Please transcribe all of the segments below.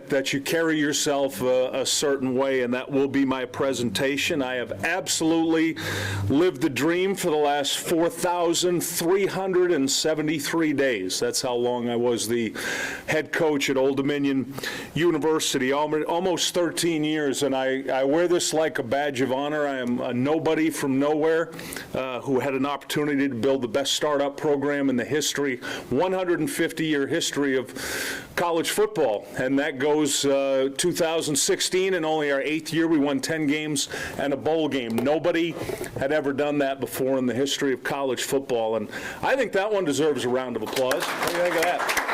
that you carry yourself a certain way, and that will be my presentation. I have absolutely lived the dream for the last 4,373 days. That's how long I was the head coach at Old Dominion University, almost 13 years, and I wear this like a badge of honor. I am a nobody from nowhere who had an opportunity to build the best startup program in the history, 150-year history of college football, and that goes 2016, and only our 8th year we won 10 games and a bowl game. Nobody had ever done that before in the history of college football, and I think that one deserves a round of applause. What do you think of that?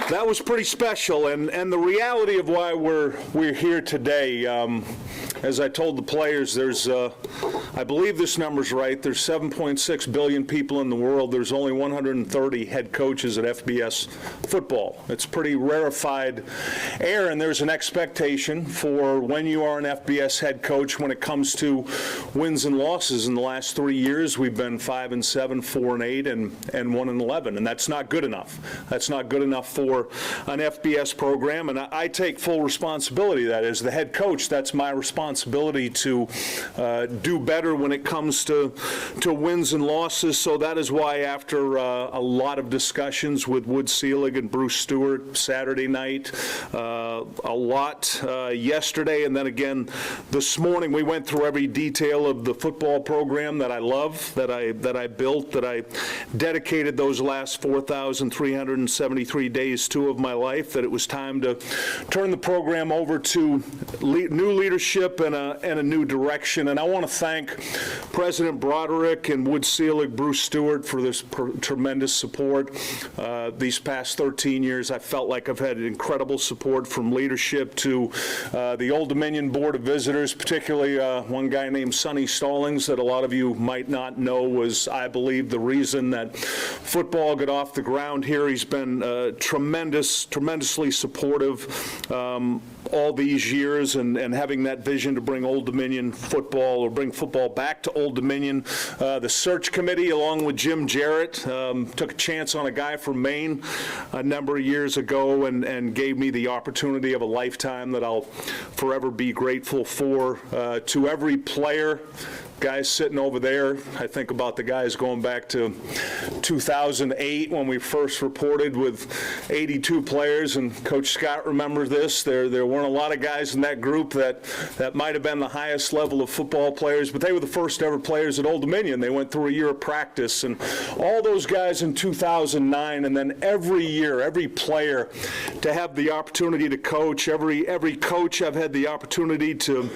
That was pretty special, and the reality of why we're here today, as I told the players, there's, I believe this number's right, there's 7.6 billion people in the world. There's only 130 head coaches at FBS football. It's pretty rarefied air, and there's an expectation for when you are an FBS head coach when it comes to wins and losses. In the last 3 years, we've been 5-7, 4-8, and 1-11, and that's not good enough. That's not good enough for an FBS program, and I take full responsibility of that. As the head coach, that's my responsibility to do better when it comes to wins and losses. So that is why, after a lot of discussions with Wood Selig and Bruce Stewart Saturday night, a lot yesterday, and then again this morning, we went through every detail of the football program that I love, that I built, that I dedicated those last 4,373 days to of my life, that it was time to turn the program over to new leadership and a new direction. And I want to thank President Broderick and Wood Selig, Bruce Stewart, for this tremendous support. These past 13 years, I felt like I've had incredible support from leadership to the Old Dominion Board of Visitors, particularly one guy named Sonny Stallings that a lot of you might not know was, I believe, the reason that football got off the ground here. He's been tremendously supportive all these years, and having that vision to bring Old Dominion football, or bring football back to Old Dominion. The search committee, along with Jim Jarrett, took a chance on a guy from Maine a number of years ago, and gave me the opportunity of a lifetime that I'll forever be grateful for. To every player, guys sitting over there, I think about the guys going back to 2008 when we first reported with 82 players, and Coach Scott remembers this. There weren't a lot of guys in that group that might have been the highest level of football players, but they were the first ever players at Old Dominion. They went through a year of practice, and all those guys in 2009, and then every year, every player to have the opportunity to coach, every coach I've had the opportunity to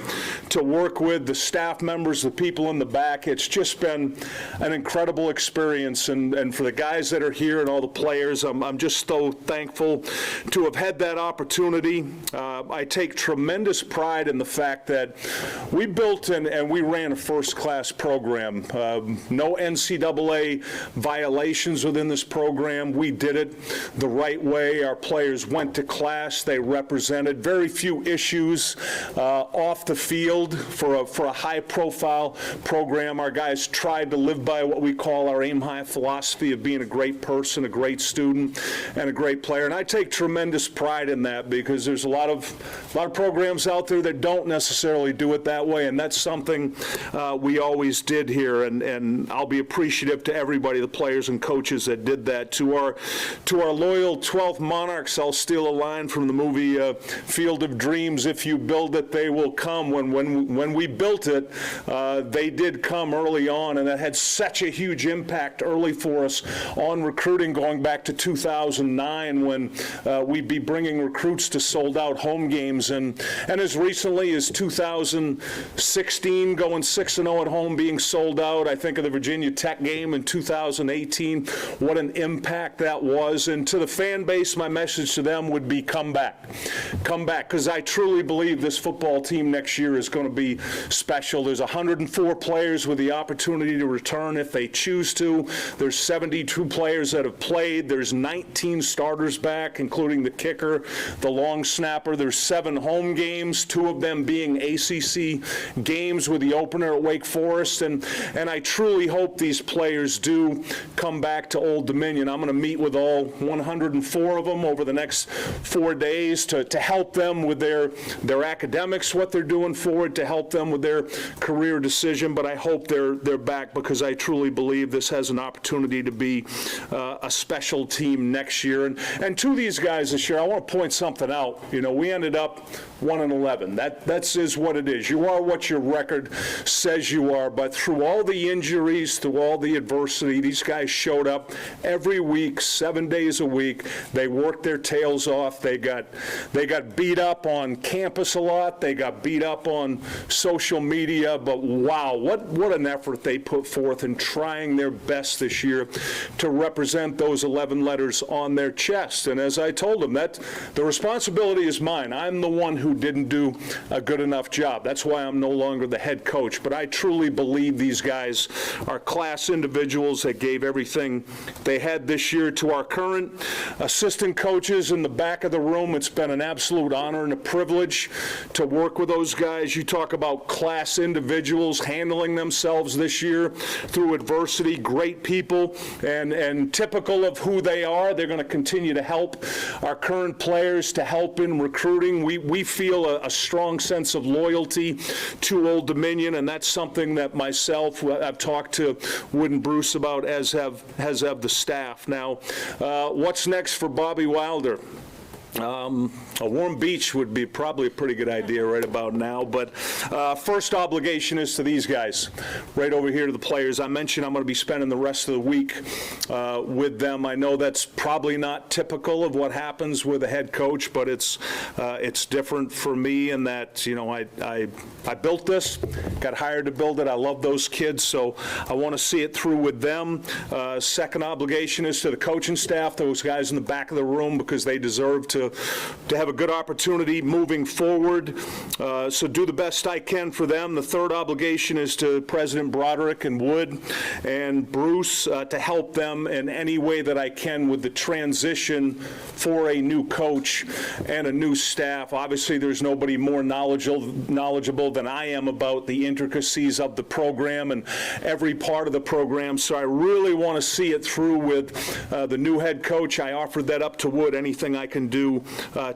work with, the staff members, the people in the back. It's just been an incredible experience, and for the guys that are here and all the players, I'm just so thankful to have had that opportunity. I take tremendous pride in the fact that we built and we ran a first-class program. No NCAA violations within this program. We did it the right way. Our players went to class. They represented very few issues off the field for a high-profile program. Our guys tried to live by what we call our aim high philosophy of being a great person, a great student, and a great player. And I take tremendous pride in that, because there's a lot of programs out there that don't necessarily do it that way, and that's something we always did here. And I'll be appreciative to everybody, the players and coaches that did that. To our loyal 12th Monarchs, I'll steal a line from the movie Field of Dreams: if you build it, they will come. When we built it, they did come early on, and that had such a huge impact early for us on recruiting, going back to 2009 when we'd be bringing recruits to sold-out home games, and as recently as 2016, going 6-0 at home, being sold out. I think of the Virginia Tech game in 2018, what an impact that was. And to the fan base, my message to them would be come back, because I truly believe this football team next year is going to be special. There's 140 34 players with the opportunity to return if they choose to. There's 72 players that have played. There's 19 starters back, including the kicker, the long snapper. There's 7 home games, 2 of them being ACC games with the opener at Wake Forest. And I truly hope these players do come back to Old Dominion. I'm going to meet with all 104 of them over the next 4 days to help them with their academics, what they're doing forward, to help them with their career decision. But I hope they're back, because I truly believe this has an opportunity to be a special team next year. And to these guys this year, I want to point something out. You know, we ended up 1-11. That is what it is. You are what your record says you are. But through all the injuries, through all the adversity, these guys showed up every week, 7 days a week. They worked their tails off. They got beat up on campus a lot. They got beat up on social media. But wow, what an effort they put forth in trying their best this year to represent those 11 letters on their chest. And as I told them, that the responsibility is mine. I'm the one who didn't do a good enough job. That's why I'm no longer the head coach. But I truly believe these guys are class individuals that gave everything they had this year. To our current assistant coaches in the back of the room, it's been an absolute honor and a privilege to work with those guys. You talk about class individuals handling themselves this year through adversity, great people, and typical of who they are. They're going to continue to help our current players, to help in recruiting. We feel a strong sense of loyalty to Old Dominion, and that's something that myself, I've talked to Wood and Bruce about, as have the staff. Now, what's next for Bobby Wilder? A warm beach would be probably a pretty good idea right about now. But first obligation is to these guys, right over here to the players. I mentioned I'm going to be spending the rest of the week with them. I know that's probably not typical of what happens with a head coach, but it's different for me in that, you know, I built this, got hired to build it. I love those kids, so I want to see it through with them. Second obligation is to the coaching staff, those guys in the back of the room, because they deserve to have a good opportunity moving forward. So do the best I can for them. The third obligation is to President Broderick and Wood and Bruce to help them in any way that I can with the transition for a new coach and a new staff. Obviously, there's nobody more knowledgeable than I am about the intricacies of the program and every part of the program. So I really want to see it through with the new head coach. I offered that up to Wood. Anything I can do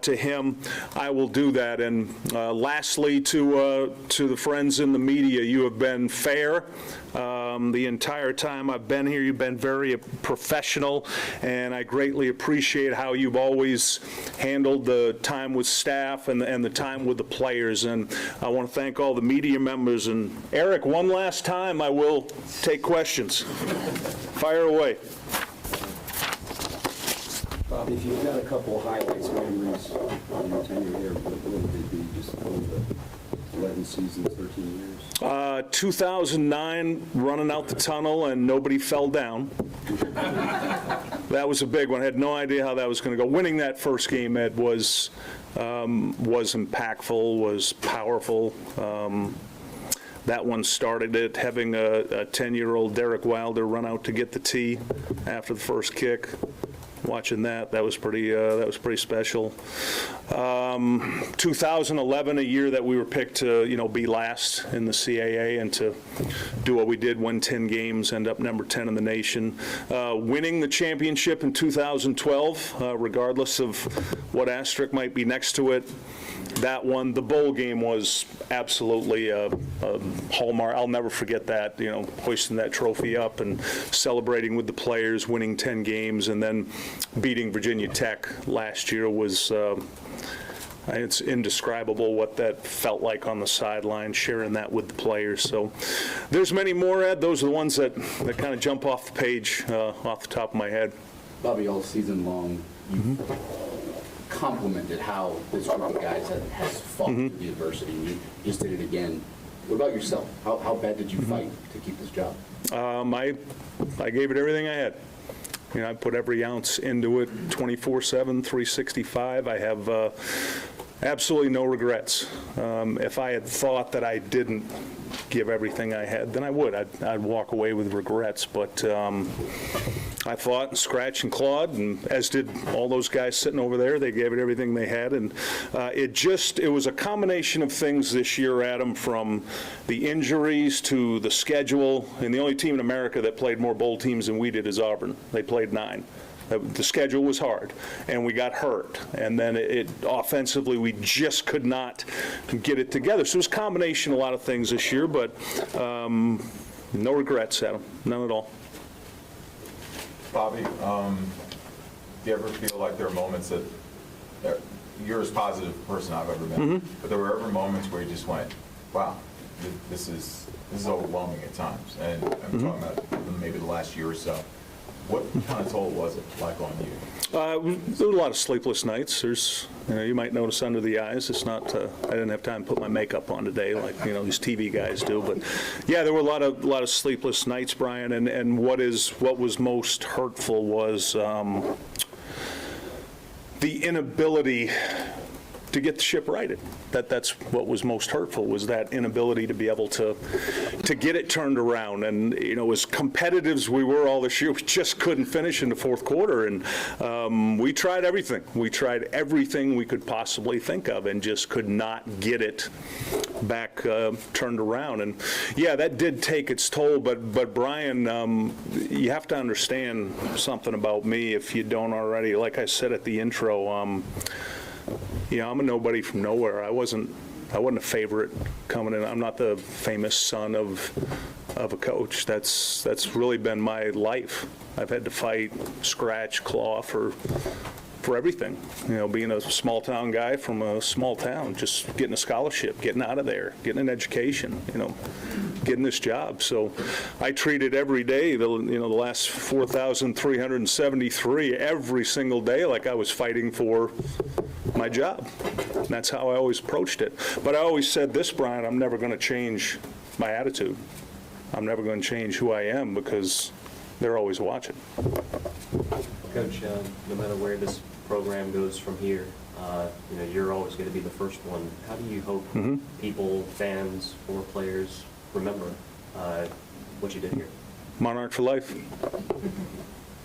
to him, I will do that. And lastly, to the friends in the media, you have been fair the entire time I've been here. You've been very professional, and I greatly appreciate how you've always handled the time with staff and the time with the players. And I want to thank all the media members. And Eric, one last time, I will take questions. Fire away. Bobby, if you've got a couple of highlights, memories on your tenure here, what would they be, just over the 11 seasons, 13 years? 2009, running out the tunnel and nobody fell down. That was a big one. I had no idea how that was going to go. Winning that first game, Ed, was impactful, was powerful. That one started it, having a 10-year-old Derek Wilder run out to get the tee after the first kick. Watching that was pretty special. 2011, a year that we were picked to, you know, be last in the CAA and to do what we did, win 10 games, end up number 10 in the nation. Winning the championship in 2012, regardless of what asterisk might be next to it. That one, the bowl game, was absolutely a hallmark. I'll never forget that, you know, hoisting that trophy up and celebrating with the players, winning 10 games, and then beating Virginia Tech last year was, it's indescribable what that felt like on the sideline, sharing that with the players. So there's many more, Ed. Those are the ones that kind of jump off the page, off the top of my head. Bobby, all season long, you complimented how this group of guys has fought through the adversity. You just did it again. What about yourself? How bad did you fight to keep this job? I gave it everything I had. You know, I put every ounce into it, 24/7, 365. I have Absolutely no regrets. If I had thought that I didn't give everything I had, then I would. I'd walk away with regrets. But I fought and scratched and clawed, and as did all those guys sitting over there. They gave it everything they had, and it was a combination of things this year, Adam, from the injuries to the schedule. And the only team in America that played more bowl teams than we did is Auburn. They played 9. The schedule was hard, and we got hurt. And then offensively, we just could not get it together. So it was a combination of a lot of things this year, but no regrets, Adam, none at all. Bobby, do you ever feel like there are moments that you're as positive a person I've ever met, but there were ever moments where you just went, wow, this is overwhelming at times, and I'm talking about maybe the last year or so. What kind of toll was it like on you? There were a lot of sleepless nights. You might notice under the eyes, it's not, I didn't have time to put my makeup on today like, these TV guys do. But yeah, there were a lot of sleepless nights, Brian, and what was most hurtful was the inability to get the ship righted. That's what was most hurtful, was that inability to be able to get it turned around. And, as competitive as we were all this year, we just couldn't finish in the fourth quarter. And we tried everything. We tried everything we could possibly think of and just could not get it back turned around. And, yeah, that did take its toll. But Brian, you have to understand something about me if you don't already. Like I said at the intro, I'm a nobody from nowhere. I wasn't a favorite coming in. I'm not the famous son of a coach. That's really been my life. I've had to fight, scratch, claw for everything. Being a small town guy from a small town, just getting a scholarship, getting out of there, getting an education, getting this job. So I treated every day, the last 4,373, every single day like I was fighting for my job. And that's how I always approached it. But I always said this, Brian, I'm never going to change my attitude. I'm never going to change who I am because they're always watching. Coach, no matter where this program goes from here, you're always going to be the first one. How do you hope people, fans, former players remember what you did here? Monarch for life.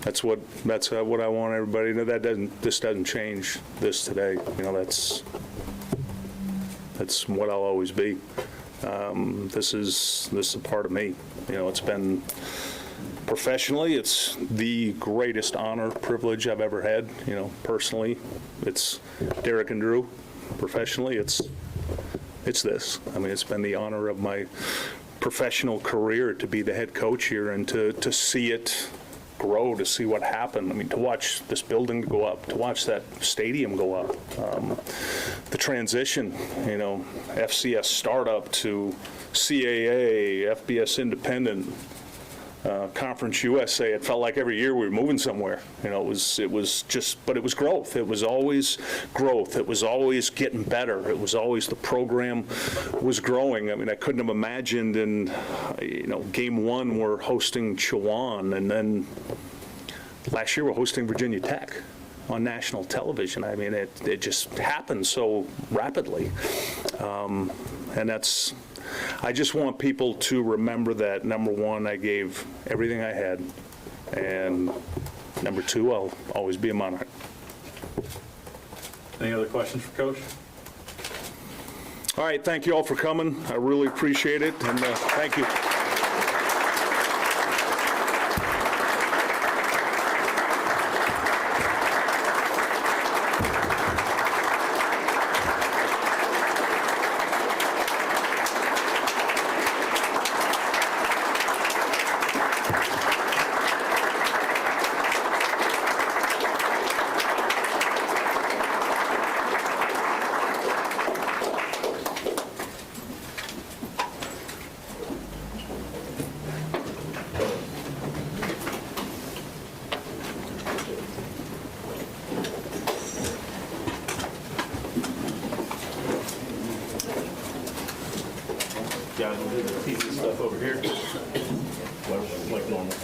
That's what I want everybody to know. This doesn't change this today. That's what I'll always be. This is a part of me. It's been professionally, it's the greatest honor, privilege I've ever had. Personally, it's Derek and Drew. Professionally, it's this. It's been the honor of my professional career to be the head coach here and to see it grow, to see what happened. To watch this building go up, to watch that stadium go up, the transition, FCS startup to CAA, FBS independent, Conference USA. It felt like every year we were moving somewhere. It was growth. It was always growth. It was always getting better. It was always the program was growing. I couldn't have imagined in, game one we're hosting Chowan, and then last year we're hosting Virginia Tech on national television. It just happened so rapidly, and that's. I just want people to remember that, number one, I gave everything I had, and number two, I'll always be a Monarch. Any other questions for Coach? All right, thank you all for coming. I really appreciate it, and thank you. Yeah, the TV stuff over here. Like normal.